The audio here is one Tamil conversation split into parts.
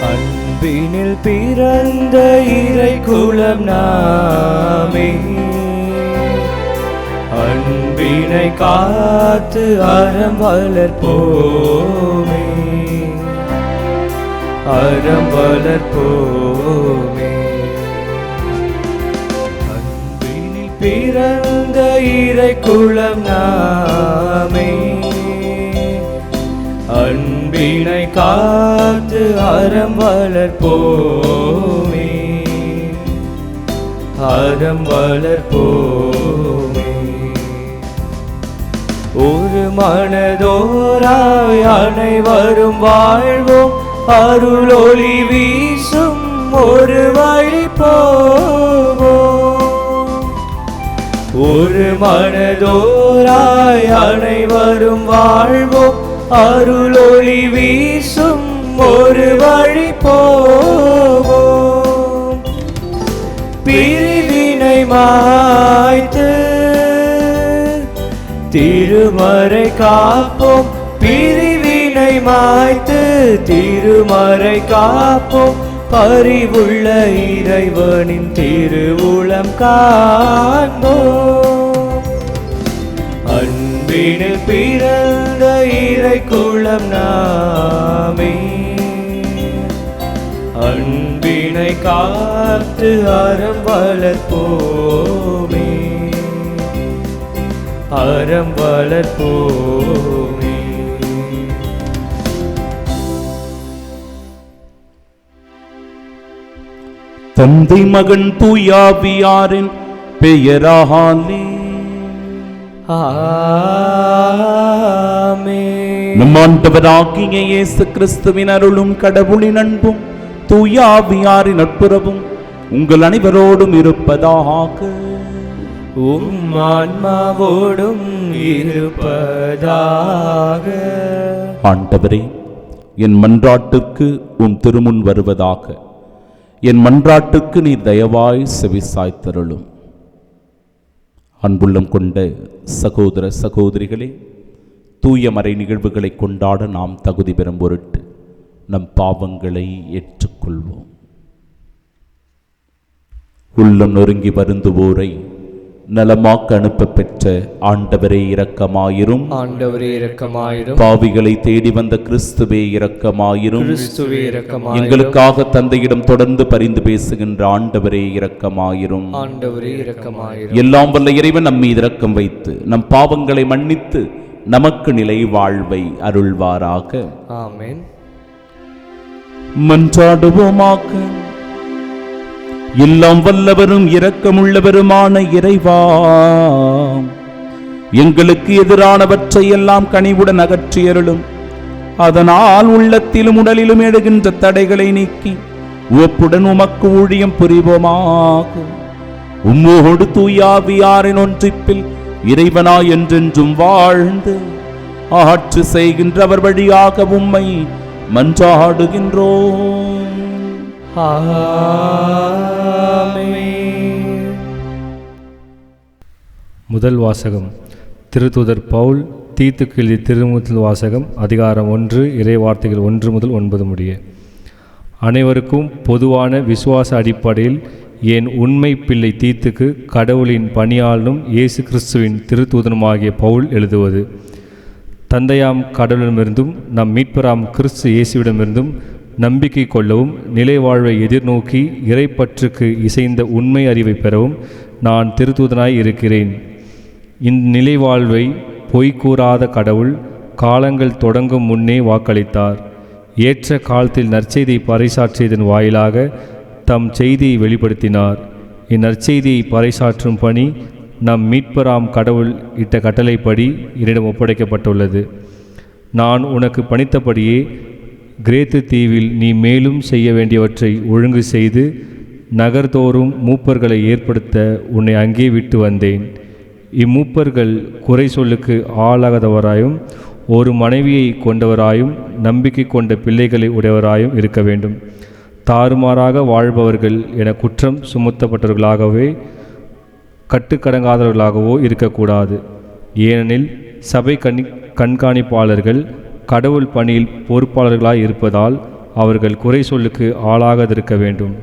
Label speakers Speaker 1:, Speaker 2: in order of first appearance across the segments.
Speaker 1: அன்பினில் பிறந்த இறை குலம் நாமே, அன்பினை காத்து அறம் வளர்ப்போமே, அறம் வளர்ப்போமே. அன்பினில் பிறந்த இறை குலம் நாமே, அன்பினை காத்து அறம் வளர்ப்போமே, அறம் வளர்ப்போமே. ஒரு மனதோராய் அனைவரும் வாழ்வோம், அருளொளி வீசும் ஒரு வழி போவோம். ஒரு மனதோராய் அனைவரும் வாழ்வோம், அருளொளி வீசும் ஒரு வழி போவோம். பிரிவினை மாய்த்து திருமறை காப்போம், பிரிவினை மாய்த்து திருமறை காப்போம். பரிவுள்ள இறைவனின் திருவுளம் காண்போம். அன்பினில் பிறந்த இறை குலம் நாமே, அன்பினை காத்து அறம் வளர்ப்போமே, அறம் வளர்ப்போமே.
Speaker 2: தந்தை மகன் தூயாவியாரின் பெயராலே
Speaker 1: ஆமென்.
Speaker 2: நம் ஆண்டவராகிய இயேசு கிறிஸ்துவின் அருளும் கடவுளின் அன்பும் தூயாவியாரின் நட்புறவும் உங்கள் அனைவரோடும் இருப்பதாக.
Speaker 1: உம் ஆன்மாவோடும் இருப்பதாக.
Speaker 2: ஆண்டவரே, என் மன்றாட்டுக்கு உம் திருமுன் வருவதாக. என் மன்றாட்டுக்கு நீர் தயவாய் செவிசாய்த்தருளும். அன்புள்ளம் கொண்ட சகோதர சகோதரிகளே, தூய மறை நிகழ்வுகளை கொண்டாட நாம் தகுதி பெறும் பொருட்டு நம் பாவங்களை ஏற்றுக்கொள்வோம். உள்ளம் நொறுங்கி வருந்துவோரை நலமாக்க அனுப்ப பெற்ற ஆண்டவரே இரக்கமாயிரும்.
Speaker 1: ஆண்டவரே இரக்கமாயிரும்.
Speaker 2: பாவிகளை தேடி வந்த கிறிஸ்துவே இரக்கமாயிரும்.
Speaker 1: கிறிஸ்துவே இரக்கமாயிரும்.
Speaker 2: எங்களுக்காக தந்தையிடம் தொடர்ந்து பரிந்து பேசுகின்ற ஆண்டவரே இரக்கமாயிரும்.
Speaker 1: ஆண்டவரே இரக்கமாயிரும்.
Speaker 2: எல்லாம் வல்ல இறைவன் நம் மீது இரக்கம் வைத்து நம் பாவங்களை மன்னித்து நமக்கு நிலை வாழ்வை அருள்வாராக.
Speaker 1: ஆமென்.
Speaker 2: மன்றாடுவோமாக. எல்லாம் வல்லவரும் இரக்கமுள்ளவருமான இறைவா, எங்களுக்கு எதிரானவற்றை எல்லாம் கனிவுடன் அகற்றியருளும். அதனால் உள்ளத்திலும் உடலிலும் எழுகின்ற தடைகளை நீக்கி ஒப்புடன் உமக்கு ஊழியம் புரிவோமாக. உம்மோடு தூயாவியாரின் ஒன்றிப்பில் இறைவனாய் என்றென்றும் வாழ்ந்து ஆட்சி செய்கின்றவர் வழியாக உம்மை மன்றாடுகின்றோம்.
Speaker 3: முதல் வாசகம். திருத்தூதர் பவுல் தீத்துக்கு எழுதிய திருமுதல் வாசகம், அதிகாரம் 1, இறைவார்த்தைகள் 1 முதல் 9 முடிய. அனைவருக்கும் பொதுவான விசுவாச அடிப்படையில் என் உண்மை பிள்ளை தீத்துக்கு கடவுளின் பணியாளனும் இயேசு கிறிஸ்துவின் திருத்தூதனுமாகிய பவுல் எழுதுவது. தந்தையாம் கடவுளிடமிருந்தும் நம் மீட்பராம் கிறிஸ்து இயேசுவிடமிருந்தும் நம்பிக்கை கொள்ளவும் நிலை வாழ்வை எதிர்நோக்கி இறைப்பற்றுக்கு இசைந்த உண்மை அறிவை பெறவும் நான் திருத்தூதனாய் இருக்கிறேன். இந்நிலை வாழ்வை பொய்கூறாத கடவுள் காலங்கள் தொடங்கும் முன்னே வாக்களித்தார். ஏற்ற காலத்தில் நற்செய்தியை பறைசாற்றியதன் வாயிலாக தம் செய்தியை வெளிப்படுத்தினார். இந்நற்செய்தியை பறைசாற்றும் பணி நம் மீட்பராம் கடவுள் இட்ட கட்டளைப்படி என்னிடம் ஒப்படைக்கப்பட்டுள்ளது. நான் உனக்கு பணித்தபடியே கிரேத்து தீவில் நீ மேலும் செய்ய வேண்டியவற்றை ஒழுங்கு செய்து நகர்தோறும் மூப்பர்களை ஏற்படுத்த உன்னை அங்கே விட்டு வந்தேன். இம்மூப்பர்கள் குறை சொல்லுக்கு ஆளாகாதவராயும் ஒரு மனைவியை கொண்டவராயும் நம்பிக்கை கொண்ட பிள்ளைகளை உடையவராயும் இருக்க வேண்டும். தாறுமாறாக வாழ்பவர்கள் என குற்றம் சுமத்தப்பட்டவர்களாகவே கட்டுக்கடங்காதவர்களாகவோ இருக்கக்கூடாது. ஏனெனில் சபை கண்காணிப்பாளர்கள் கடவுள் பணியில் பொறுப்பாளர்களாய் இருப்பதால் அவர்கள் குறை சொல்லுக்கு ஆளாகாதிருக்க வேண்டும்.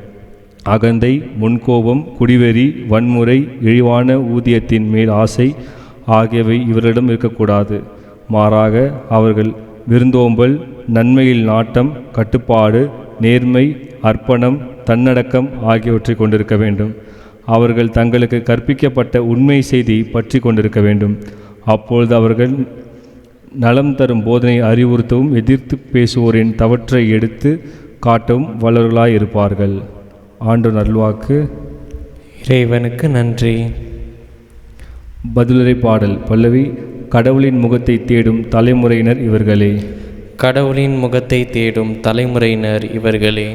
Speaker 3: அகந்தை, முன்கோபம், குடிவெறி, வன்முறை, இழிவான ஊதியத்தின் மேல் ஆசை ஆகியவை இவரிடம் இருக்கக்கூடாது. மாறாக அவர்கள் விருந்தோம்பல், நன்மையில் நாட்டம், கட்டுப்பாடு, நேர்மை, அர்ப்பணம், தன்னடக்கம் ஆகியவற்றை கொண்டிருக்க வேண்டும். அவர்கள் தங்களுக்கு கற்பிக்கப்பட்ட உண்மை செய்தி பற்றி கொண்டிருக்க வேண்டும். அப்பொழுது அவர்கள் நலம் தரும் போதனை அறிவுறுத்தவும் எதிர்த்து பேசுவோரின் தவற்றை எடுத்து காட்டவும் வல்லவர்களாயிருப்பார்கள். ஆண்டவர் அருள்வாக்கு.
Speaker 1: இறைவனுக்கு நன்றி.
Speaker 3: பதிலுரை பாடல். பல்லவி. கடவுளின் முகத்தை தேடும் தலைமுறையினர் இவர்களே.
Speaker 1: கடவுளின் முகத்தை தேடும் தலைமுறையினர் இவர்களே.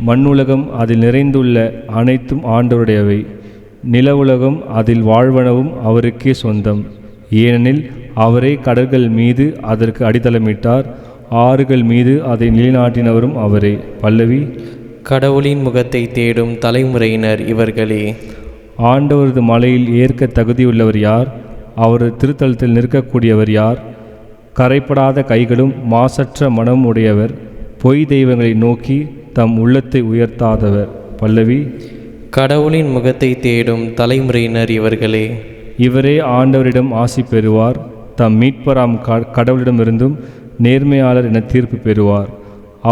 Speaker 3: மண்ணுலகம் அதில் நிறைந்துள்ள அனைத்தும் ஆண்டவருடையவை. நில உலகம் அதில் வாழ்வனவும் அவருக்கே சொந்தம். ஏனெனில் அவரே கடல்கள் மீது அதற்கு அடித்தளமிட்டார், ஆறுகள் மீது அதை நிலைநாட்டினவரும் அவரே. பல்லவி.
Speaker 1: கடவுளின் முகத்தை தேடும் தலைமுறையினர் இவர்களே.
Speaker 3: ஆண்டவரது மலையில் ஏற்க தகுதியுள்ளவர் யார்? அவரது திருத்தலத்தில் நிற்கக்கூடியவர் யார்? கரைப்படாத கைகளும் மாசற்ற மனமும் உடையவர், பொய் தெய்வங்களை நோக்கி தம் உள்ளத்தை உயர்த்தாதவர். பல்லவி.
Speaker 1: கடவுளின் முகத்தை தேடும் தலைமுறையினர் இவர்களே.
Speaker 3: இவரே ஆண்டவரிடம் ஆசி பெறுவார், தம் மீட்பராம் கடவுளிடமிருந்தும் நேர்மையாளர் என தீர்ப்பு பெறுவார்.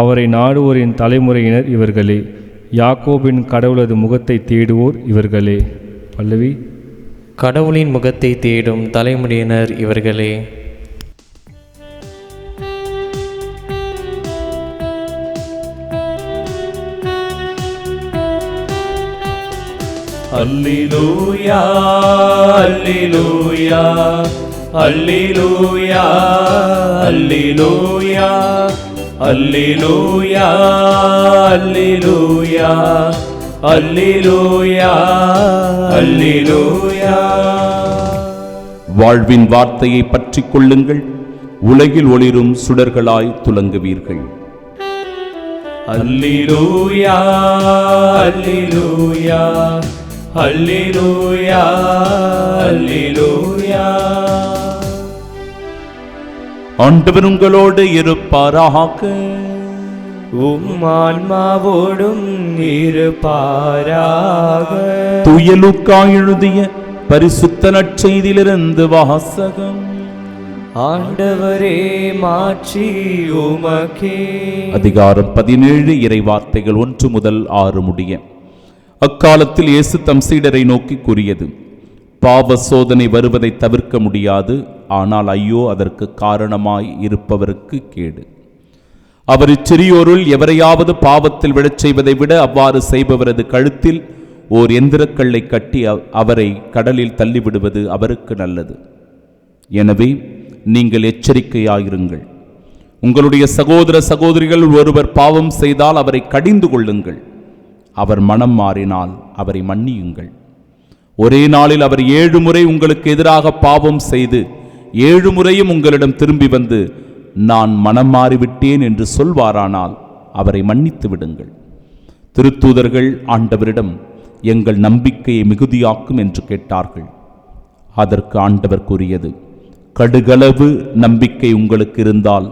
Speaker 3: அவரை நாடுவோரின் தலைமுறையினர் இவர்களே. யாக்கோபின் கடவுளது முகத்தை தேடுவோர் இவர்களே. பல்லவி.
Speaker 1: கடவுளின் முகத்தை தேடும் தலைமுறையினர் இவர்களே.
Speaker 2: அல்லேலூயா அல்லேலூயா அல்லேலூயா அல்லேலூயா அல்லேலூயா அல்லேலூயா அல்லேலூயா அல்லேலூயா. வாழ்வின் வார்த்தையை பற்றிக் கொள்ளுங்கள், உலகில் ஒளிரும் சுடர்களாய் துலங்குவீர்கள். அல்லேலூயா அல்லேலூயா அல்லேலூயா அல்லேலூயா. ஆண்டவர் உங்களோடு இருப்பாராக.
Speaker 1: உம் ஆன்மாவோடும் இருப்பாராக.
Speaker 2: தூய லூக்கா எழுதிய பரிசுத்த நற்செய்தியிலிருந்து வாசகம்.
Speaker 1: ஆண்டவரே மாட்சி உமக்கே.
Speaker 2: அதிகாரம் 17 இறைவார்த்தைகள் 1 முதல் 6 முடிய. அக்காலத்தில் இயேசு தம் சீடரை நோக்கி கூறியது: பாவ சோதனை வருவதை தவிர்க்க முடியாது, ஆனால் ஐயோ அதற்கு காரணமாய் இருப்பவருக்கு கேடு. அவர் இச்சிறியோருள் எவரையாவது பாவத்தில் விழச் செய்வதை விட அவ்வாறு செய்பவரது கழுத்தில் ஓர் எந்திரக்கல்லை கட்டி அவரை கடலில் தள்ளிவிடுவது அவருக்கு நல்லது. எனவே நீங்கள் எச்சரிக்கையாயிருங்கள். உங்களுடைய சகோதர சகோதரிகள் ஒருவர் பாவம் செய்தால் அவரை கடிந்து கொள்ளுங்கள். அவர் மனம் மாறினால் அவரை மன்னியுங்கள். ஒரே நாளில் அவர் 7 முறை உங்களுக்கு எதிராக பாவம் செய்து 7 முறையும் உங்களிடம் திரும்பி வந்து நான் மனம் மாறிவிட்டேன் என்று சொல்வாரானால் அவரை மன்னித்து விடுங்கள். திருத்தூதர்கள் ஆண்டவரிடம் எங்கள் நம்பிக்கையை மிகுதியாக்கும் என்று கேட்டார்கள். அதற்கு ஆண்டவர் கூறியது: கடுகளவு நம்பிக்கை உங்களுக்கு இருந்தால்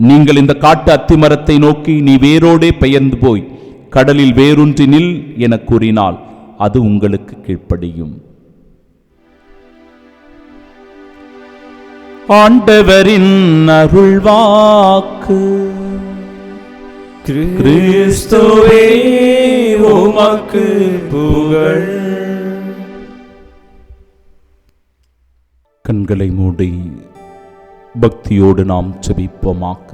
Speaker 2: நீங்கள் இந்த காட்டு அத்திமரத்தை நோக்கி நீ வேரோடே பெயர்ந்து போய் கடலில் வேரூன்றி நில் என கூறினால் அது உங்களுக்கு கீழ்ப்படியும். ஆண்டவரின் அருள்வாக்கு.
Speaker 1: கிறிஸ்துவே உமக்கு புகழ்.
Speaker 2: கண்களை மூடி பக்தியோடு நாம் ஜெபிப்போமாக.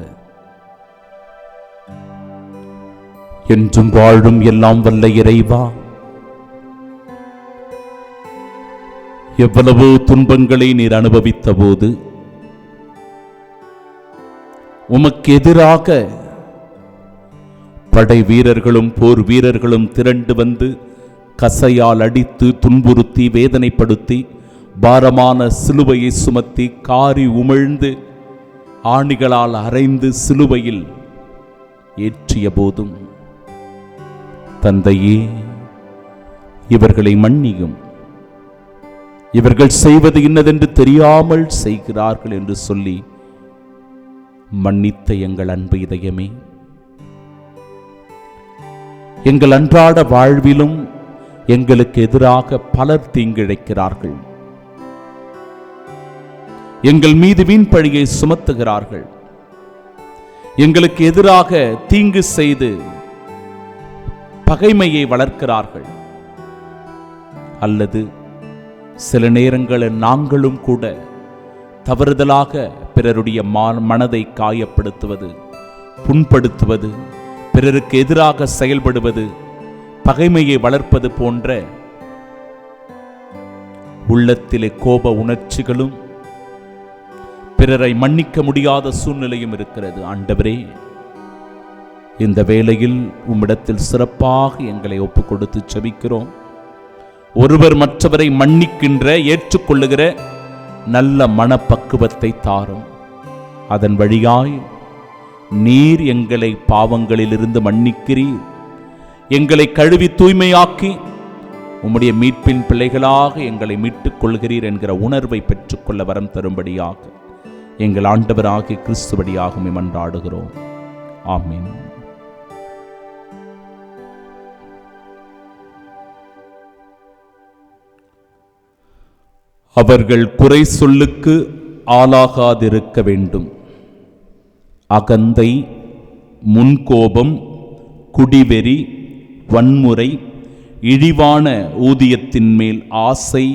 Speaker 2: என்றும் வாழும் எல்லாம் வல்ல இறைவா, எவ்வளவோ துன்பங்களை நீர் அனுபவித்த போது உமக்கு எதிராக படை வீரர்களும் போர் வீரர்களும் திரண்டு வந்து கசையால் அடித்து துன்புறுத்தி வேதனைப்படுத்தி பாரமான சிலுவையை சுமத்தி காரி உமிழ்ந்து ஆணிகளால் அறைந்து சிலுவையில் ஏற்றிய போதும் தந்தையே இவர்களை மன்னியும், இவர்கள் செய்வது இன்னதென்று தெரியாமல் செய்கிறார்கள் என்று சொல்லி மன்னித்த எங்கள் அன்பு இதயமே, எங்கள் அன்றாட வாழ்விலும் எங்களுக்கு எதிராக பலர் தீங்கிழைக்கிறார்கள். எங்கள் மீது வீண் பழியை சுமத்துகிறார்கள். எங்களுக்கு எதிராக தீங்கு செய்து பகைமையை வளர்க்கிறார்கள். அல்லது சில நேரங்களில் நாங்களும் கூட தவறுதலாக பிறருடைய மனதை காயப்படுத்துவது, புண்படுத்துவது, பிறருக்கு எதிராக செயல்படுவது, பகைமையை வளர்ப்பது போன்ற உள்ளத்திலே கோப உணர்ச்சிகளும் பிறரை மன்னிக்க முடியாத சூழ்நிலையும் இருக்கிறது. ஆண்டவரே, இந்த வேளையில் உம்மிடத்தில் சிறப்பாக எங்களை ஒப்புக் கொடுத்து ஜெபிக்கிறோம். ஒருவர் மற்றவரை மன்னிக்கின்ற, ஏற்றுக்கொள்ளுகிற நல்ல மனப்பக்குவத்தை தாரும். அதன் வழியாய் நீர் எங்களை பாவங்களிலிருந்து மன்னிக்கிறீர், எங்களை கழுவி தூய்மையாக்கி உம்முடைய மீட்பின் பிள்ளைகளாக எங்களை மீட்டுக் கொள்கிறீர் என்கிற உணர்வை பெற்றுக்கொள்ள வரம் தரும்படியாக எங்கள் ஆண்டவராகிய கிறிஸ்துவடியாக மன்றாடுகிறோம். ஆமென். அவர்கள் குறை சொல்லுக்கு ஆளாகாதிருக்க வேண்டும். அகந்தை, முன்கோபம், குடிவெறி, வன்முறை, இழிவான ஊதியத்தின் மேல் ஆசை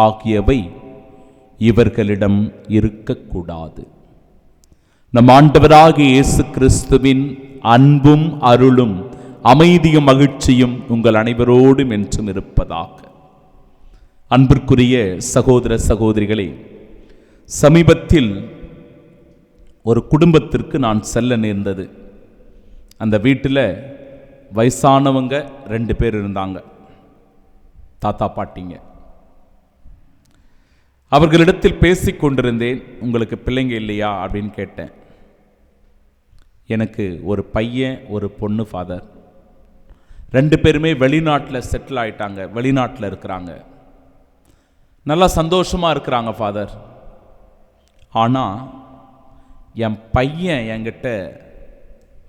Speaker 2: ஆகியவை இவர்களிடம் இருக்கக்கூடாது. நம் ஆண்டவராகிய இயேசு கிறிஸ்துவின் அன்பும் அருளும் அமைதியும் மகிழ்ச்சியும் உங்கள் அனைவரோடும் என்றும் இருப்பதாக. அன்பிற்குரிய சகோதர சகோதரிகளே, சமீபத்தில் ஒரு குடும்பத்திற்கு நான் செல்ல நேர்ந்தது. அந்த வீட்டில் வயசானவங்க 2 பேர் இருந்தாங்க, தாத்தா பாட்டிங்க. அவர்களிடத்தில் பேசிக் கொண்டிருந்தேன். உங்களுக்கு பிள்ளைங்க இல்லையா அப்படின்னு கேட்டேன். எனக்கு ஒரு பையன் ஒரு பொண்ணு ஃபாதர். 2 பேருமே வெளிநாட்டில் செட்டில் ஆயிட்டாங்க, வெளிநாட்டில் இருக்கிறாங்க, நல்லா சந்தோஷமாக இருக்கிறாங்க ஃபாதர். ஆனால் என் பையன் என்கிட்ட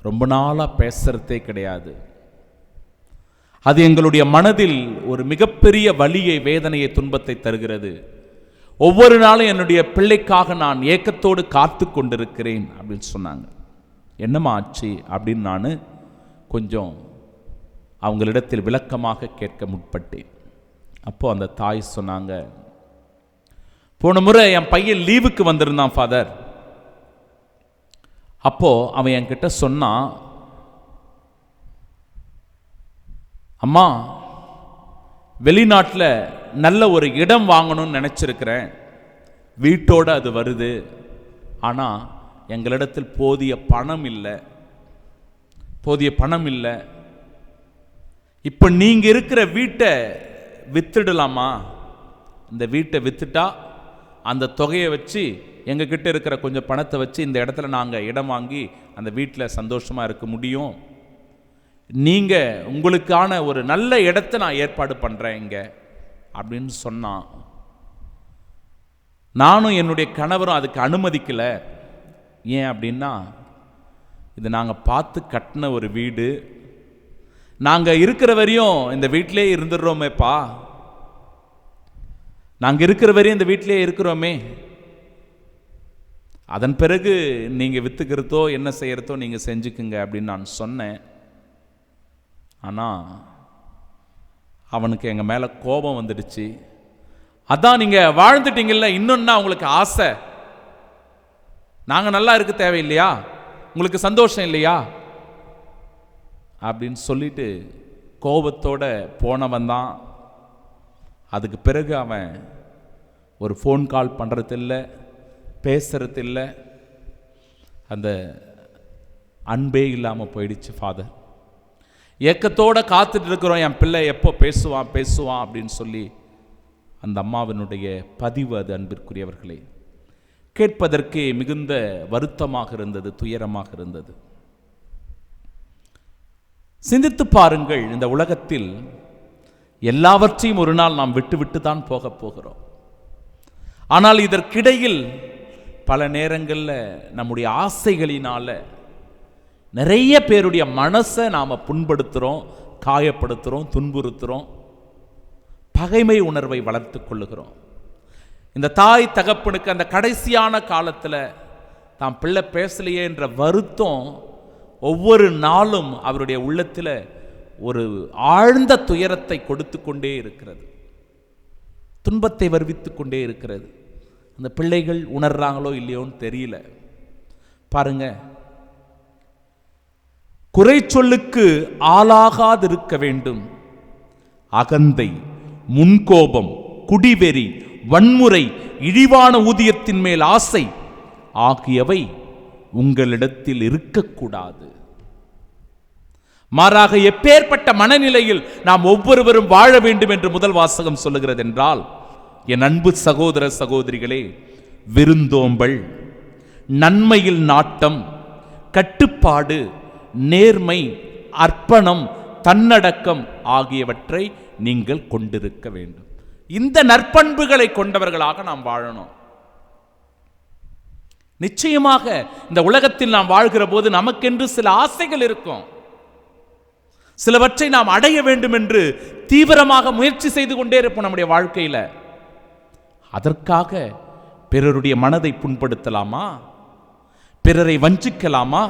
Speaker 2: ரொம்ப நாளாக பேசுகிறதே கிடையாது. அது எங்களுடைய மனதில் ஒரு மிகப்பெரிய வலியை, வேதனையை, துன்பத்தை தருகிறது. ஒவ்வொரு நாளும் என்னுடைய பிள்ளைக்காக நான் ஏக்கத்தோடு காத்து கொண்டிருக்கிறேன் அப்படின்னு சொன்னாங்க. என்னம்மா ஆச்சு அப்படின்னு நான் கொஞ்சம் அவங்களிடத்தில் விளக்கமாக கேட்க முற்பட்டேன். அப்போது அந்த தாய் சொன்னாங்க, போன முறை என் பையன் லீவுக்கு வந்திருந்தான் ஃபாதர். அப்போது அவன் என்கிட்ட சொன்னான், அம்மா வெளிநாட்டில் நல்ல ஒரு இடம் வாங்கணும்னு நினச்சிருக்கிறேன், வீட்டோடு அது வருது, ஆனால் எங்களிடத்தில் போதிய பணம் இல்லை. இப்போ நீங்கள் இருக்கிற வீட்டை வித்துடலாமா? இந்த வீட்டை வித்துட்டா அந்த தொகையை வச்சு எங்ககிட்ட இருக்கிற கொஞ்சம் பணத்தை வச்சு இந்த இடத்துல நாங்கள் இடம் வாங்கி அந்த வீட்டில் சந்தோஷமாக இருக்க முடியும். நீங்கள் உங்களுக்கான ஒரு நல்ல இடத்தை நான் ஏற்பாடு பண்ணுறேன் இங்கே அப்படின்னு சொன்னான். நானும் என்னுடைய கணவரும் அதுக்கு அனுமதிக்கலை. ஏன் அப்படின்னா, இது நாங்கள் பார்த்து கட்டின ஒரு வீடு, நாங்கள் இருக்கிற வரையும் இந்த வீட்டிலே இருந்துடுறோமேப்பா, நாங்கள் இருக்கிற வரையும் இந்த வீட்டிலே இருக்கிறோமே, அதன் பிறகு நீங்கள் விற்றுக்கிறதோ என்ன செய்கிறதோ நீங்கள் செஞ்சுக்குங்க அப்படின்னு நான் சொன்னேன். ஆனால் அவனுக்கு எங்கள் மேலே கோபம் வந்துடுச்சு. அதான் நீங்கள் வாழ்ந்துட்டீங்கல்ல, இன்னொன்னா உங்களுக்கு ஆசை, நாங்கள் நல்லா இருக்க தேவையில்லையா, உங்களுக்கு சந்தோஷம் இல்லையா அப்படின்னு சொல்லிட்டு கோபத்தோட போனவன் தான். அதுக்கு பிறகு அவன் ஒரு ஃபோன் கால் பண்ணுறதில்ல, பேசுறதில்லை, அந்த அன்பே இல்லாமல் போயிடுச்சு ஃபாதர். ஏக்கத்தோடு காத்துட்டு இருக்கிறோம், என் பிள்ளை எப்போ பேசுவான் அப்படின்னு சொல்லி அந்த அம்மாவினுடைய பதிவு அது. அன்பிற்குரியவர்களே, கேட்பதற்கு மிகுந்த வருத்தமாக இருந்தது, துயரமாக இருந்தது. சிந்தித்து பாருங்கள், இந்த உலகத்தில் எல்லாவற்றையும் ஒரு நாள் நாம் விட்டு தான் போகிறோம். ஆனால் இதற்கிடையில் பல நேரங்களில் நம்முடைய ஆசைகளினால நிறைய பேருடைய மனசை நாம் புண்படுத்துகிறோம், காயப்படுத்துகிறோம், துன்புறுத்துகிறோம், பகைமை உணர்வை வளர்த்து கொள்ளுகிறோம். இந்த தாய் தகப்பனுக்கு அந்த கடைசியான காலத்தில் தாம் பிள்ளை பேசலையே என்ற வருத்தம் ஒவ்வொரு நாளும் அவருடைய உள்ளத்தில் ஒரு ஆழ்ந்த துயரத்தை கொடுத்து கொண்டே இருக்கிறது, துன்பத்தை வருவித்து கொண்டே இருக்கிறது. அந்த பிள்ளைகள் உணர்றாங்களோ இல்லையோன்னு தெரியல. பாருங்க, குறை சொல்லுக்கு ஆளாகாதிருக்க வேண்டும். அகந்தை, முன்கோபம், குடிவெறி, வன்முறை, இழிவான ஊதியத்தின் மேல் ஆசை ஆகியவை உங்களிடத்தில் இருக்கக்கூடாது. மாறாக எப்பேற்பட்ட மனநிலையில் நாம் ஒவ்வொருவரும் வாழ வேண்டும் என்று முதல் வாசகம் சொல்லுகிறது என்றால், என் அன்பு சகோதர சகோதரிகளே, விருந்தோம்பல், நன்மையில் நாட்டம், கட்டுப்பாடு, நேர்மை, அர்ப்பணம், தன்னடக்கம் ஆகியவற்றை நீங்கள் கொண்டிருக்க வேண்டும். இந்த நற்பண்புகளை கொண்டவர்களாக நாம் வாழணும். நிச்சயமாக இந்த உலகத்தில் நாம் வாழ்கிற போது நமக்கென்று சில ஆசைகள் இருக்கும். சிலவற்றை நாம் அடைய வேண்டும் என்று தீவிரமாக முயற்சி செய்து கொண்டே இருப்போம் நம்முடைய வாழ்க்கையில். அதற்காக பிறருடைய மனதை புண்படுத்தலாமா? பிறரை வஞ்சிக்கலாமா?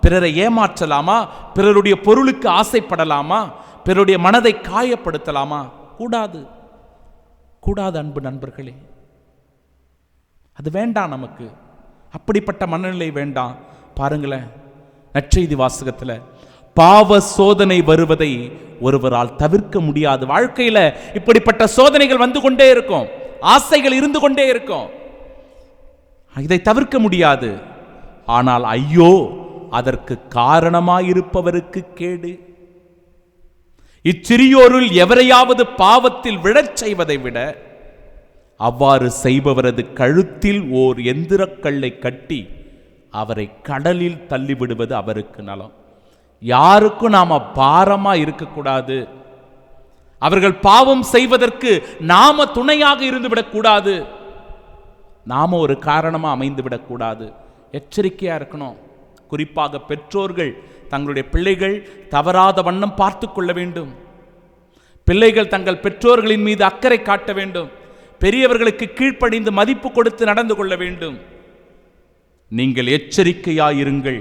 Speaker 2: பிறரை ஏமாற்றலாமா? பிறருடைய பொருளுக்கு ஆசைப்படலாமா? பிறருடைய மனதை காயப்படுத்தலாமா? கூடாது, கூடாது அன்பு நண்பர்களே. அது வேண்டாம், நமக்கு அப்படிப்பட்ட மனநிலை வேண்டாம். பாருங்களேன், நற்செய்தி வாசகத்தில் பாவ சோதனை வருவதை ஒருவரால் தவிர்க்க முடியாது. வாழ்க்கையில இப்படிப்பட்ட சோதனைகள் வந்து கொண்டே இருக்கும், ஆசைகள் இருந்து கொண்டே இருக்கும், இதை தவிர்க்க முடியாது. ஆனால் ஐயோ, அதற்கு காரணமாயிருப்பவருக்கு கேடு. இச்சிறியோருள் எவரையாவது பாவத்தில் விழச் செய்வதை விட அவ்வாறு செய்பவரது கழுத்தில் ஓர் எந்திரக்கல்லை கட்டி அவரை கடலில் தள்ளிவிடுவது அவருக்கு நலம். யாருக்கும் நாம பாரமா இருக்கக்கூடாது. அவர்கள் பாவம் செய்வதற்கு நாம துணையாக இருந்து விடக்கூடாது, நாம ஒரு காரணமா அமைந்து விடக்கூடாது. எச்சரிக்கையா இருக்கணும். குறிப்பாக பெற்றோர்கள் தங்களுடைய பிள்ளைகள் தவறாத வண்ணம் பார்த்து கொள்ள வேண்டும். பிள்ளைகள் தங்கள் பெற்றோர்களின் மீது அக்கறை காட்ட வேண்டும். பெரியவர்களுக்கு கீழ்ப்படிந்து மதிப்பு கொடுத்து நடந்து கொள்ள வேண்டும். நீங்கள் எச்சரிக்கையாயிருங்கள்.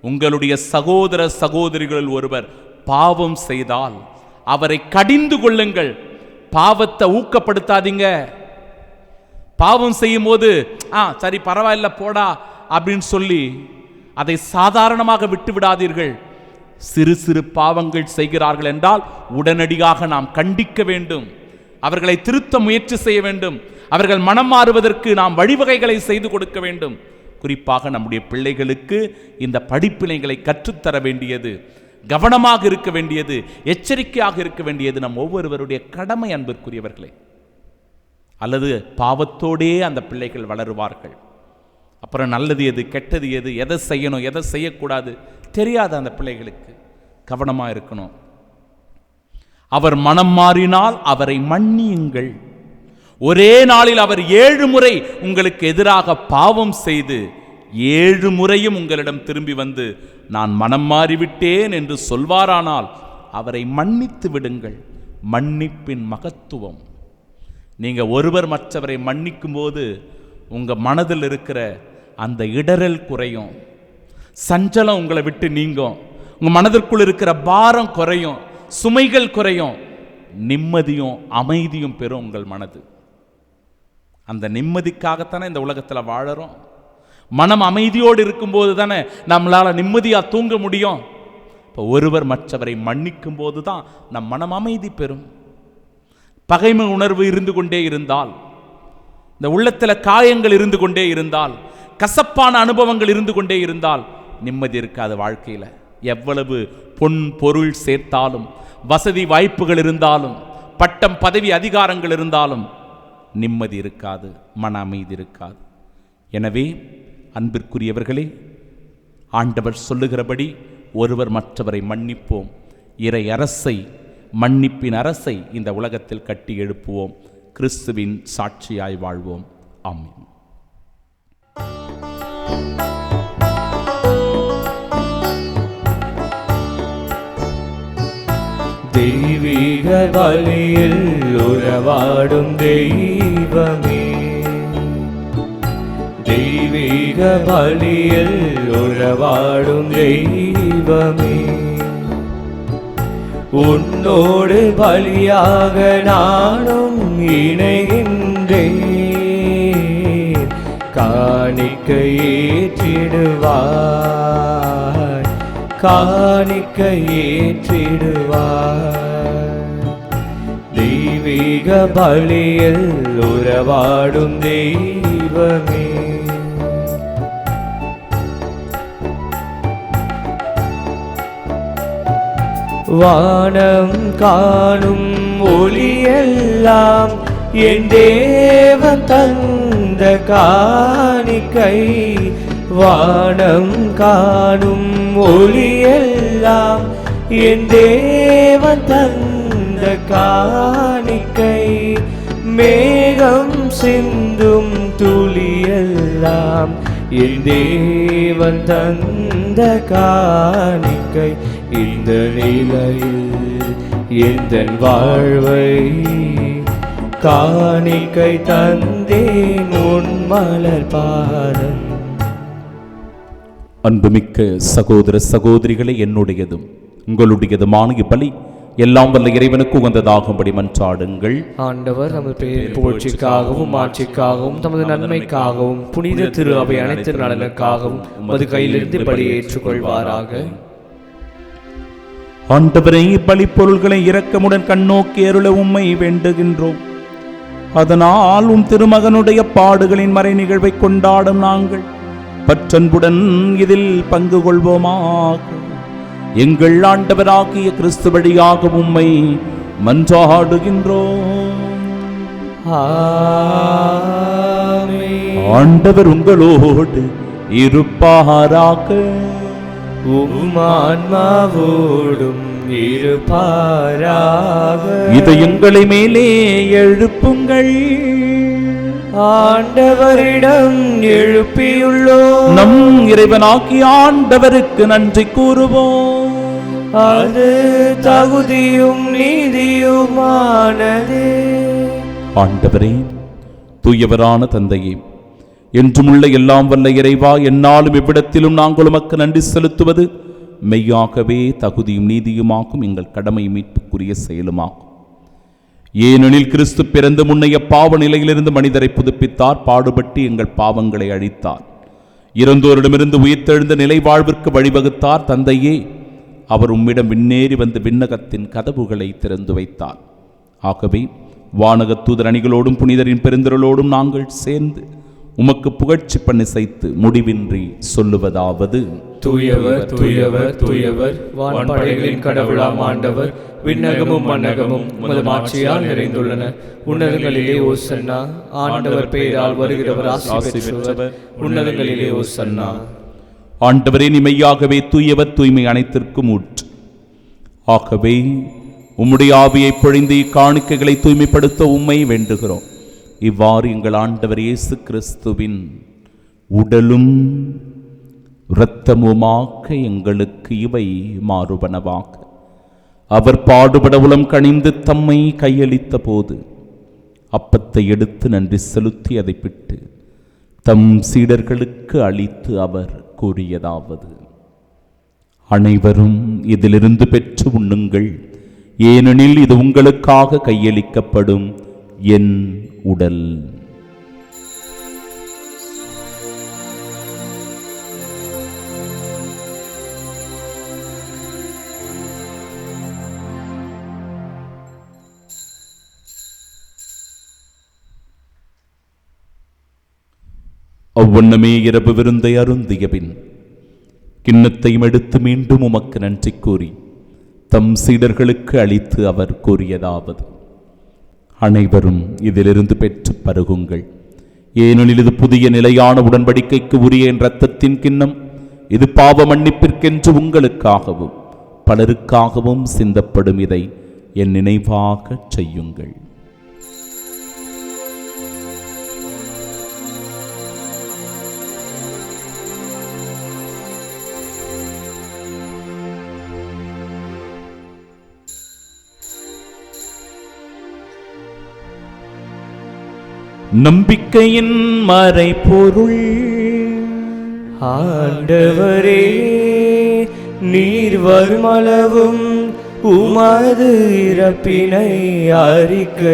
Speaker 2: உங்களுடைய சகோதர சகோதரிகளில் ஒருவர் பாவம் செய்தால் அவரை கடிந்து கொள்ளுங்கள். பாவத்தை ஊக்கப்படுத்தாதீங்க. பாவம் செய்யும் போது சரி பரவாயில்ல போடா அப்படின்னு சொல்லி அதை சாதாரணமாக விட்டு விடாதீர்கள். சிறு சிறு பாவங்கள் செய்கிறார்கள் என்றால் உடனடியாக நாம் கண்டிக்க வேண்டும். அவர்களை திருத்த முயற்சி செய்ய வேண்டும். அவர்கள் மனம் மாறுவதற்கு நாம் வழிவகைகளை செய்து கொடுக்க வேண்டும். குறிப்பாக நம்முடைய பிள்ளைகளுக்கு இந்த படிப்பினைகளை கற்றுத்தர வேண்டியது, கவனமாக இருக்க வேண்டியது, எச்சரிக்கையாக இருக்க வேண்டியது நம் ஒவ்வொருவருடைய கடமை அன்பிற்குரியவர்களே. அல்லது பாவத்தோடே அந்த பிள்ளைகள் வளருவார்கள். அப்புறம் நல்லது எது, கெட்டது எது, எதை செய்யணும், எதை செய்யக்கூடாது தெரியாது அந்த பிள்ளைகளுக்கு. கவனமாக இருக்கணும். அவர் மனம் மாறினால் அவரை மன்னியுங்கள். ஒரே நாளில் அவர் 7 முறை உங்களுக்கு எதிராக பாவம் செய்து 7 முறையும் உங்களிடம் திரும்பி வந்து நான் மனம் மாறிவிட்டேன் என்று சொல்வாரானால் அவரை மன்னித்து விடுங்கள். மன்னிப்பின் மகத்துவம். நீங்க ஒருவர் மற்றவரை மன்னிக்கும் போது உங்க மனதில் இருக்கிற அந்த இடரல் குறையும், சஞ்சலம் உங்களை விட்டு நீங்கும், உங்க மனதிற்குள் இருக்கிற பாரம் குறையும், சுமைகள் குறையும், நிம்மதியும் அமைதியும் பெறும் உங்கள் மனது. அந்த நிம்மதிக்காகத்தானே இந்த உலகத்தில் வாழறோம். மனம் அமைதியோடு இருக்கும்போது தானே நம்மளால நிம்மதியா தூங்க முடியும். இப்போ ஒருவர் மற்றவரை மன்னிக்கும் போது தான் நம் மனம் அமைதி பெறும். பகைமை உணர்வு இருந்து கொண்டே இருந்தால், இந்த உள்ளத்தில் காயங்கள் இருந்து கொண்டே இருந்தால், கசப்பான அனுபவங்கள் இருந்து கொண்டே இருந்தால் நிம்மதி இருக்காது வாழ்க்கையில். எவ்வளவு பொன் பொருள் சேர்த்தாலும், வசதி வாய்ப்புகள் இருந்தாலும், பட்டம் பதவி அதிகாரங்கள் இருந்தாலும் நிம்மதி இருக்காது, மன அமைதி இருக்காது. எனவே அன்பிற்குரியவர்களே, ஆண்டவர் சொல்லுகிறபடி ஒருவர் மற்றவரை மன்னிப்போம். இறை அரசை, மன்னிப்பின் அரசை இந்த உலகத்தில் கட்டி எழுப்புவோம். கிறிஸ்துவின் சாட்சியாய் வாழ்வோம். ஆமென்.
Speaker 1: தெய்வீக பலியில் உறவாடும் தெய்வமே, தெய்வீக பலியில் உறவாடும் தெய்வமே, உன்னோடு பலியாக நானும் இணைகின்றேன். காணிக்கை ஏற்றிடுவாய், காணிக்கை ஏற்றிடுவாய். தெய்வீக பலியில் உறவாடும் தெய்வமே, வானம் காணும் ஒளியெல்லாம் என் தேவன் தந்த காணிக்கை. வானம் காணும் ஒளியெல்லாம் என் தேவன் தந்த காணிக்கை. மேகம் சிந்தும் துளியெல்லாம் என் தேவன் தந்த காணிக்கை. இந்த நிலையில் எந்தன் வாழ்வை காணிக்கை தந்தேன் உன் மலர் பாதம்.
Speaker 2: அன்புமிக்க சகோதர சகோதரிகளை, என்னுடையதும் உங்களுடையதுமான இப்பலி எல்லாம் வல்ல இறைவனுக்கு உகந்ததாகும்படி மன்றாடுங்கள்.
Speaker 1: ஆண்டவர் நமது பெயர் புகழ்ச்சிக்காகவும் ஆட்சிக்காகவும் தமது நன்மைக்காகவும் புனித திரு அவை அனைத்து நலனுக்காகவும் மது கையிலிருந்து பலி ஏற்றுக்கொள்வாராக.
Speaker 2: ஆண்டவரை பலிப்பொருள்களை இரக்கமுடன் கண்ணோக்கி அருள உம்மை வேண்டுகின்றோம். அதனால் உம் திருமகனுடைய பாடுகளின் மறை நிகழ்வை கொண்டாடும் நாங்கள் பற்றன்புடன் இதில் பங்கு கொள்வோமாக. எங்கள் ஆண்டவராகிய கிறிஸ்து வழியாக உம்மை மன்றாடுகின்றோம். ஆண்டவர் உங்களோடு இருப்பாராக.
Speaker 1: உம் ஆன்மாவோடும் இருப்பாராக.
Speaker 2: இதயங்களை மேலே எழுப்புங்கள்.
Speaker 1: ஆண்டவரிடம் எழுப்பியுள்ளோம்.
Speaker 2: நம் இறைவனாகிய ஆண்டவருக்கு நன்றி கூறுவோம்.
Speaker 1: அது தகுதியும் நீதியுமானதே.
Speaker 2: ஆண்டவரே, தூயவரான தந்தையே, என்றுமுள்ள எல்லாம் வல்ல இறைவா, என்னாலும் எவ்விடத்திலும் நாங்கள் உமக்கு நன்றி செலுத்துவது மெய்யாகவே தகுதியும் நீதியுமாகும், எங்கள் கடமை மீட்புக்குரிய செயலுமாகும். ஏனெனில் கிறிஸ்து பிறந்து முன்னைய பாவ நிலையிலிருந்து மனிதரை புதுப்பித்தார், பாடுபட்டு எங்கள் பாவங்களை அழித்தார், இறந்தோரிடமிருந்து உயிர்த்தெழுந்த நிலை வாழ்விற்கு வழிவகுத்தார். தந்தையே, அவர் உம்மிடம் விண்ணேறி வந்து விண்ணகத்தின் கதவுகளை திறந்து வைத்தார். ஆகவே வானகத் தூதர் அணிகளோடும் புனிதரின் பெருந்திரளோடும் நாங்கள் சேர்ந்து உமக்கு புகழ்ச்சி பண்ணிசைத்து முடிவின்றி சொல்லுவதாவது:
Speaker 1: தூயவர் தூயவர் தூயவர், வான்படைகளின் கடவுளாம் ஆண்டவர், விண்ணகமும் மண்ணகமும் உமது மாட்சியால் நிறைந்துள்ளன. உன்னதங்களிலே ஓசன்னா. ஆண்டவர் பெயரால் வருகிறவர் ஆசி பெற்றவர். உன்னதங்களிலே ஓசன்னா.
Speaker 2: ஆண்டவரே, நீ மெய்யாகவே தூயவர், தூய்மை அனைத்திற்கும் ஊற்று. ஆகவே உம்முடைய ஆவியை பொழிந்து இக்காணிக்கைகளை தூய்மைப்படுத்த உம்மை வேண்டுகிறோம். இவ்வாறு எங்கள் ஆண்டவர் இயேசு கிறிஸ்துவின் உடலும் இரத்தமுமாக எங்களுக்கு இவை மாறுபனவாக. அவர் பாடுபட உளம் கனிந்து தம்மை கையளித்த போது அப்பத்தை எடுத்து நன்றி செலுத்தி அதை பிட்டு தம் சீடர்களுக்கு அளித்து அவர் கூறியதாவது: அனைவரும் இதிலிருந்து பெற்று உண்ணுங்கள், ஏனெனில் இது உங்களுக்காக கையளிக்கப்படும் என் உடல். அவ்வண்ணமே இரவு விருந்தை அருந்திய பின் கிண்ணத்தையும் எடுத்து மீண்டும் உமக்கு நன்றி கூறி தம் சீடர்களுக்கு அளித்து அவர் கூறியதாவது: அனைவரும் இதிலிருந்து பெற்று பருகுங்கள், ஏனெனில் இது புதிய நிலையான உடன்படிக்கைக்கு உரிய என் இரத்தத்தின் கிண்ணம். இது பாவ மன்னிப்பிற்கென்று உங்களுக்காகவும் பலருக்காகவும் சிந்தப்படும். இதை என் நினைவாக செய்யுங்கள். நம்பிக்கையின் மறைபொருள்.
Speaker 1: ஆண்டவரே, நீர் வருமளவும் உமது இறப்பினை அறிக்கையிடுகின்றோம்,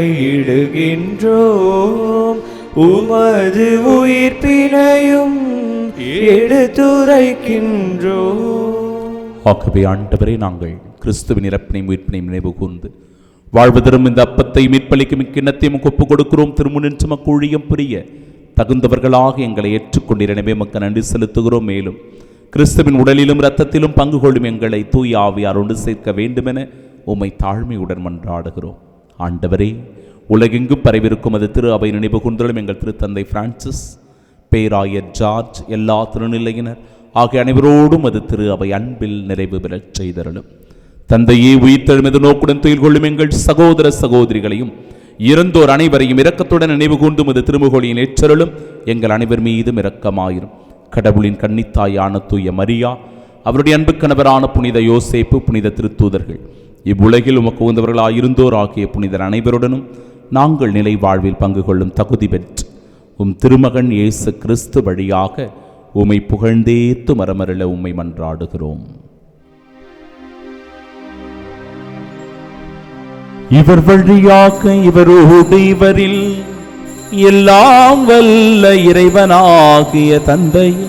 Speaker 1: உமது உயிர்ப்பினையும் எடுத்துரைக்கின்றோம்.
Speaker 2: ஆகவே ஆண்டவரே, நாங்கள் கிறிஸ்துவின் இறப்பினையும் உயிர்ப்பினையும் நினைவு கூர்ந்து வாழ்வதரும் இந்த அப்பத்தை மீட்பளிக்கும் கிண்ணத்தையும் ஒப்புக் கொடுக்கிறோம். திருமுனின்று மக்கு ஊழியம் புரிய தகுந்தவர்களாக எங்களை ஏற்றுக்கொண்டீர். எனவே மக்க நன்றி செலுத்துகிறோம். மேலும் கிறிஸ்துவின் உடலிலும் இரத்தத்திலும் பங்கு கொள்ளும் எங்களை தூய ஆவியார் ஒன்று சேர்க்க வேண்டுமென உம்மை தாழ்மையுடன் மன்றாடுகிறோம். ஆண்டவரே, உலகெங்கும் பரவிருக்கும் அது திரு அவை நினைவு கூர்ந்தலும் எங்கள் திருத்தந்தை பிரான்சிஸ், பேராயர் ஜார்ஜ், எல்லா திருநிலையினர் ஆகிய அனைவரோடும் அது திரு அவை அன்பில் நிறைவு பெறச் செய்தருளும். தந்தையே, உயிர்த்தெழுமது நோக்குடன் துயில் கொள்ளும் எங்கள் சகோதர சகோதரிகளையும் இறந்தோர் அனைவரையும் இரக்கத்துடன் நினைவு கூர்ந்தும் அது திருமுகொழியின் ஏற்றருளும். எங்கள் அனைவர் மீதும் இரக்கமாயிரும். கடவுளின் கன்னித்தாயான தூய மரியா, அவருடைய அன்பு கணவரான புனித யோசேப்பு, புனித திருத்தூதர்கள், இவ்வுலகில் உமக்கு உகந்தவர்களாயிருந்தோர் ஆகிய புனிதர் அனைவருடனும் நாங்கள் நிலை வாழ்வில் பங்கு கொள்ளும் தகுதி பெற்று உம் திருமகன் இயேசு கிறிஸ்து வழியாக உம்மை புகழ்ந்தேத்து மரமருள உம்மை மன்றாடுகிறோம். இவர் வழியாக இவரோடு இவரில் எல்லாம் வல்ல இறைவனாகிய தந்தையே,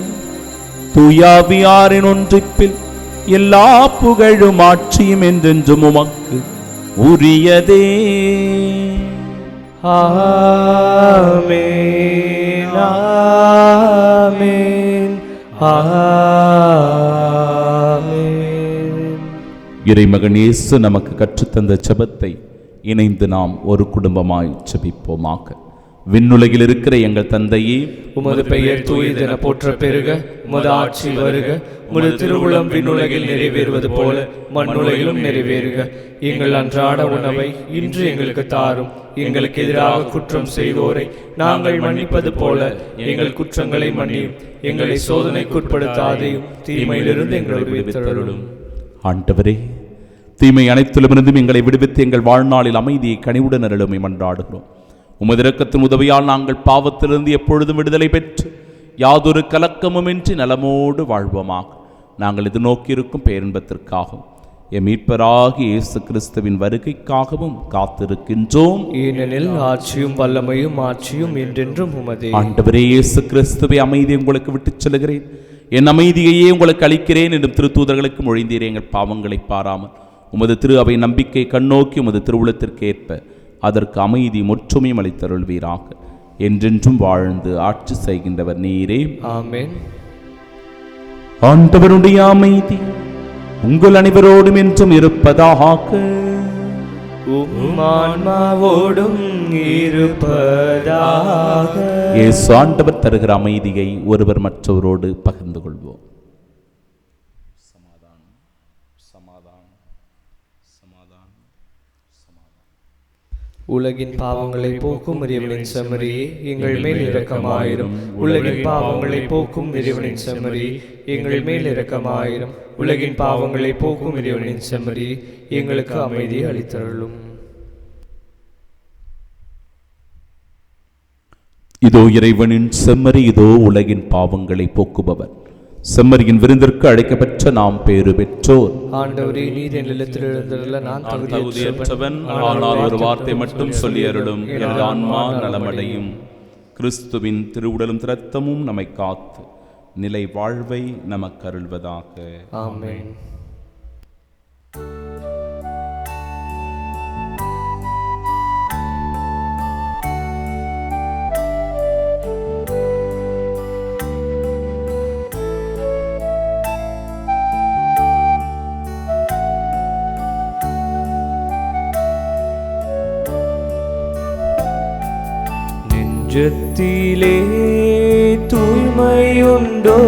Speaker 2: தூயாவியாரின் ஒன்றிப்பில் எல்லா புகழும் ஆட்சியும் என்றென்றும் உமக்கு உரியதே.
Speaker 1: ஆமென், ஆமென், ஆமென்.
Speaker 2: இறைமகன் இயேசு நமக்கு கற்றுத்தந்த ஜெபத்தை இணைந்து நாம் ஒரு குடும்பமாய் ஜெபிப்போமாக. விண்ணுலகில் இருக்கிற எங்கள் தந்தையே,
Speaker 1: உமது பெயர் தூயதென போற்ற பெருக, உமது ஆட்சி வருக, உமது திருவுளம் விண்ணுலகில் நிறைவேறுவது போல மண்ணுலகிலும் நிறைவேறுக. எங்கள் அன்றாட உணவை இன்று எங்களுக்கு தாரும். எங்களுக்கு எதிராக குற்றம் செய்தோரை நாங்கள் மன்னிப்பது போல எங்கள் குற்றங்களை மன்னியும். எங்களை சோதனைக்குட்படுத்தாதையும் தீமையிலிருந்து எங்களை விடுவித்தருளும்.
Speaker 2: ஆண்டவரே, தீமை அனைத்திலுமிருந்தும் எங்களை விடுவித்து எங்கள் வாழ்நாளில் அமைதியை கனிவுடன் அருளுமை மன்றாடுகிறோம். உமது இரக்கத்தின் உதவியால் நாங்கள் பாவத்திலிருந்து எப்பொழுதும் விடுதலை பெற்று யாதொரு கலக்கமுமின்றி நலமோடு வாழ்வோமாக. நாங்கள் இது நோக்கியிருக்கும் பேரின்பத்திற்காகவும் எம் மீட்பராகிய இயேசு கிறிஸ்துவின் வருகைக்காகவும் காத்திருக்கின்றோம்.
Speaker 1: ஏனெனில் ஆட்சியும் வல்லமையும் ஆட்சியும் என்றென்றும் உமதே.
Speaker 2: ஆண்டவரே இயேசு கிறிஸ்துவை, அமைதியை உங்களுக்கு விட்டுச் செல்கிறேன், என் அமைதியையே உங்களுக்கு அளிக்கிறேன் என்றும் திருத்தூதர்களுக்கு மொழிந்தீரே. எங்கள் பாவங்களை பாராமல் உமது திரு அவை நம்பிக்கை கண்ணோக்கி உமது திருவுளத்திற்கு ஏற்ப அதற்கு அமைதி முற்றுமையும் அளித்தருள்வீராக. என்றென்றும் வாழ்ந்து ஆட்சி செய்கின்றவர் நீரே.
Speaker 1: ஆமென்.
Speaker 2: ஆண்டவருடைய அமைதி உங்கள் அனைவரோடும் என்றும் இருப்பதாக.
Speaker 1: உம் ஆன்மாவோடும் இருப்பதாக.
Speaker 2: இயேசு ஆண்டவர் தருகிற அமைதியை ஒருவர் மற்றவரோடு பகிர்ந்து கொள்வோம்.
Speaker 1: உலகின் பாவங்களை போக்கும் இறைவனின் செம்மறியே, எங்கள் மேல் இரக்கமாயிரும். உலகின் பாவங்களை போக்கும் இறைவனின் செம்மறியே, எங்கள் மேல் இரக்கமாயிரும். உலகின் பாவங்களை போக்கும் இறைவனின் செம்மறியே, எங்களுக்கு அமைதி அளித்தருளும்.
Speaker 2: இதோ இறைவனின் செம்மறி, இதோ உலகின் பாவங்களை போக்குபவர். செம்மறியின் விருந்திற்கு அழைக்கப்பெற்ற நாம் பேறு பெற்றோர்.
Speaker 1: ஆண்டவரே, நீர் என் இல்லத்தில் எழுந்தருள நான்
Speaker 2: தகுதியற்றவன், ஆனால் ஒரு வார்த்தை மட்டும் சொல்லி அருளும், எனது ஆன்மா நலமடையும். கிறிஸ்துவின் திருவுடலும் இரத்தமும் நம்மை காத்து நிலை வாழ்வை நமக்கு அருள்வதாக.
Speaker 1: ஆமென். நெஞ்சத்திலே தூய்மையுண்டோ,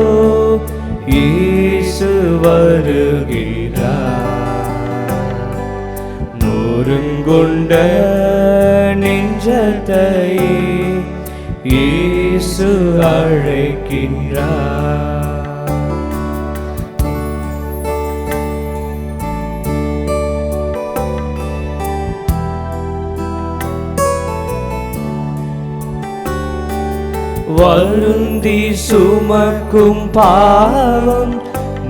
Speaker 1: இயேசு வருகிறார். நொறுங்குண்ட நெஞ்சத்தையே இயேசு அழைக்கின்றார். வருந்தி சுமக்கும் பாவம்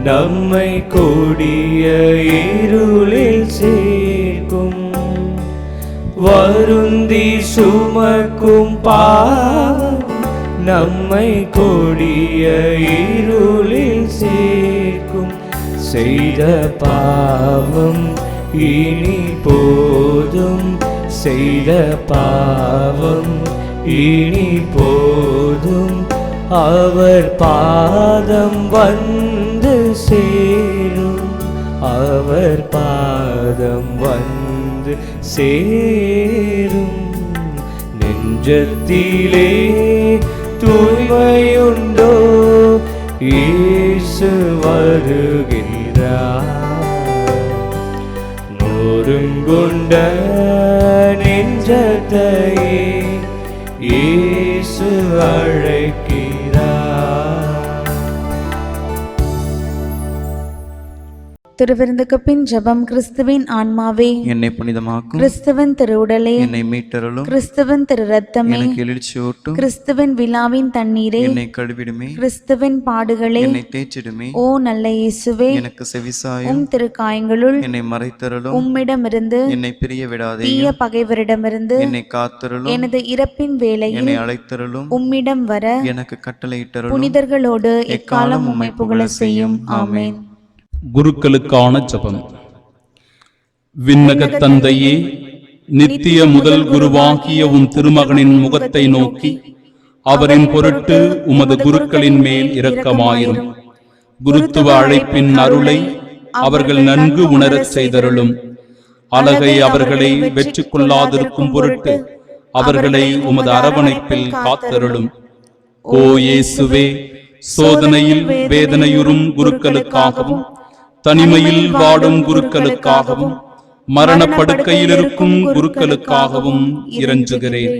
Speaker 1: நம்மை கொடிய இருளில் சேர்க்கும். வருந்தி சுமக்கும் பாவம் நம்மை கொடிய இருளில் சேர்க்கும். செய்த பாவம் இனி போதும், செய்த பாவம் இனி போதும், அவர் பாதம் வந்து சேரும், அவர் பாதம் வந்து சேரும். நெஞ்சத்திலே தூய்மையுண்டோ, இயேசு வருகின்றார். நொறுங்குண்ட நெஞ்சத்தையே இயேசு அழைக்கிறார்.
Speaker 4: திருவிருந்துக்கு பின் ஜெபம். கிறிஸ்துவின் ஆன்மாவே
Speaker 5: என்னை புனிதமாக்கும்,
Speaker 4: கிறிஸ்துவின் திருவுடலே
Speaker 5: என்னை மீட்டருளும்,
Speaker 4: கிறிஸ்துவின் திரு ரத்தமே
Speaker 5: எனக்கு எழுச்சியூட்டும்,
Speaker 4: கிறிஸ்துவின் விழாவின் தண்ணீரே
Speaker 5: என்னை கழுவிடுமே,
Speaker 4: கிறிஸ்துவின் பாடுகளே
Speaker 5: என்னை தேய்ச்சிடுமே,
Speaker 4: ஓ நல்ல இயேசுவே
Speaker 5: எனக்கு செவிசாயும்,
Speaker 4: உம் திருக்காயங்களுள்
Speaker 5: என்னை மறைத்தருளும்,
Speaker 4: உம்மிடமிருந்து
Speaker 5: என்னை பிரிய விடாதே,
Speaker 4: தீய பகைவரிடமிருந்து
Speaker 5: என்னை காத்தருளும்,
Speaker 4: எனது இறப்பின் வேளையில்
Speaker 5: என்னை அழைத்தருளும்,
Speaker 4: உம்மிடம் வர
Speaker 5: எனக்கு கட்டளையிட்டருளும்,
Speaker 4: புனிதர்களோடு எக்காலம் உம்மை புகழ செய்யும். ஆமென்.
Speaker 2: குருக்களுக்கான ஜெபம். விண்ணகத் தந்தையே, நித்திய முதல் குருவாகிய உம் திருமகனின் முகத்தை நோக்கி அவரின் பொருட்டு உமது குருக்களின் மேல் இரக்கமாயிரும். குருத்துவ அழைப்பின் அருளை அவர்கள் நன்கு உணரச் செய்தருளும். அழகை அவர்களை வெற்றி கொள்ளாதிருக்கும் பொருட்டு அவர்களை உமது அரவணைப்பில் காத்தருளும். ஓ இயேசுவே, சோதனையில் வேதனையுறும் குருக்களுக்காகவும் தனிமையில் வாடும் குருக்களுக்காகவும் மரணப்படுக்கையில் இருக்கும் குருக்களுக்காகவும் இறைஞ்சுகிறேன்.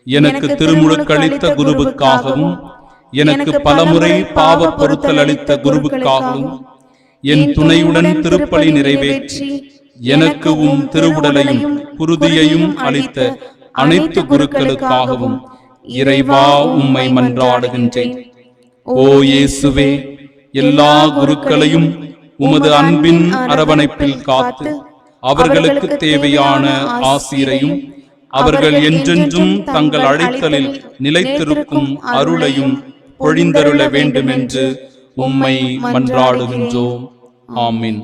Speaker 2: எனக்கு திருமுழுக்களித்த குருவுக்காகவும் எனக்கு பலமுறை பாவ பொறுத்தல் அளித்த குருவுக்காகவும் என் துணையுடன் திருப்பலி நிறைவேற்றி எனக்கு உம் திருவுடலையும் குருதியையும் அளித்த அனைத்து குருக்களுக்காகவும் இறைவா உம்மை மன்றாடுகின்றேன். ஓ இயேசுவே, எல்லா குருக்களையும் உமது அன்பின் அரவணைப்பில் காத்து அவர்களுக்கு தேவையான ஆசீரையும் அவர்கள் என்றென்றும் தங்கள் அழைத்தலில் நிலைத்திருக்கும் அருளையும் பொழிந்தருள வேண்டுமென்று உம்மை மன்றாடுகின்றோம். ஆமீன்.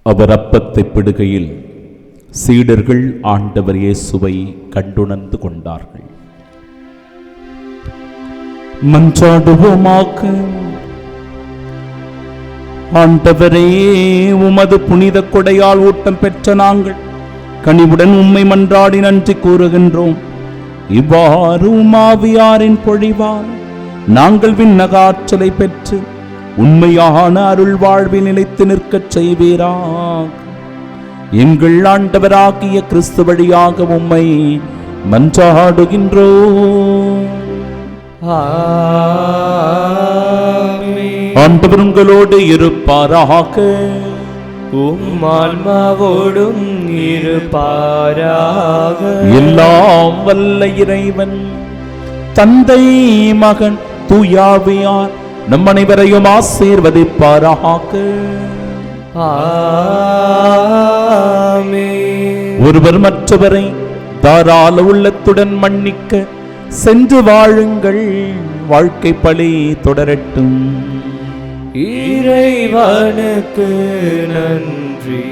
Speaker 6: அவர் அப்பத்தை பிடுகையில் சீடர்கள் ஆண்டவர் இயேசுவை கண்டுணர்ந்து கொண்டார்கள். மன்றாடுவோமாக. ஆண்டவரே, உமது புனித கொடையால் ஊட்டம் பெற்ற நாங்கள் கனிவுடன் உம்மை மன்றாடி நன்றி கூறுகின்றோம். இவ்வாறு உமாவியாரின் பொழிவால் நாங்கள் விண்ணகாற்றலை பெற்று உண்மையான அருள் வாழ்வில் நிலைத்து நிற்கச் செய்வீராக. எங்கள் ஆண்டவராகிய கிறிஸ்து வழியாக உம்மை மன்றாடுகின்றோம். ஆண்டவர் உங்களோடு இருப்பாராக.
Speaker 1: உம் ஆன்மாவோடும் இருப்பாராக.
Speaker 6: எல்லாம் வல்ல இறைவன் தந்தை, மகன், தூயாவியார் நம் அனைவரையும் ஆசீர்வதிப்பாராக.
Speaker 1: ஆமென்.
Speaker 6: ஒருவர் மற்றவரை தாராள உள்ளத்துடன் மன்னிக்க சென்று வாழுங்கள். வாழ்க்கை பழி தொடரட்டும்.
Speaker 1: இறைவனுக்கு நன்றி.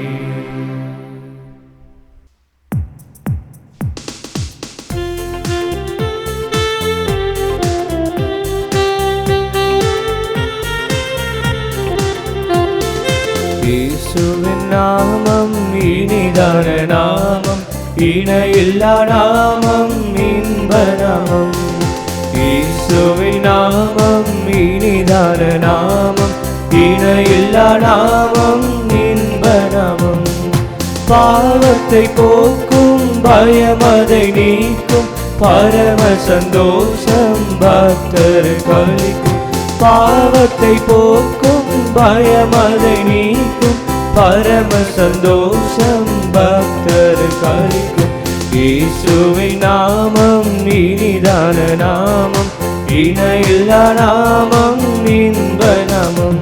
Speaker 1: இயேசுவின் நாமம் இனிதான நாமம், இணையில்லா நாமம், இன்ப நாமம். இயேசுவின் நாமம் இனிதான நாமம், இணையில்லா நாமம், இன்ப நாமம். பாவத்தை போக்கும் பயமதை நீக்கும் பரம சந்தோஷம் பக்தருக்கு அளிக்கும். பாவத்தை போக்கும் பயமதை நீக்கும் பரம சந்தோஷம் பக்தருக்கு அளிக்கும். இயேசுவின் நாமம் இனிதான நாமம், இணையில்லா நாமம் இன்ப நாமம்.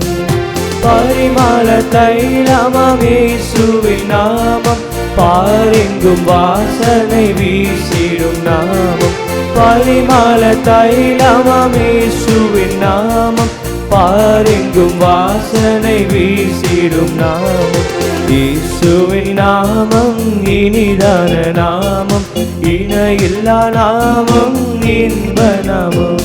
Speaker 1: பரிமள தைலமாம் இயேசுவின் நாமம், பாரெங்கும் வாசனை வீசிடும் நாமம். பரிமள தைலமாம் இயேசுவின் நாமம், பாரெங்கும் வாசனை வீசிடும் நாமம். இயேசுவின் நாமம் இனிதான நாமம், இணையில்லா நாமம் இன்ப நாமம்.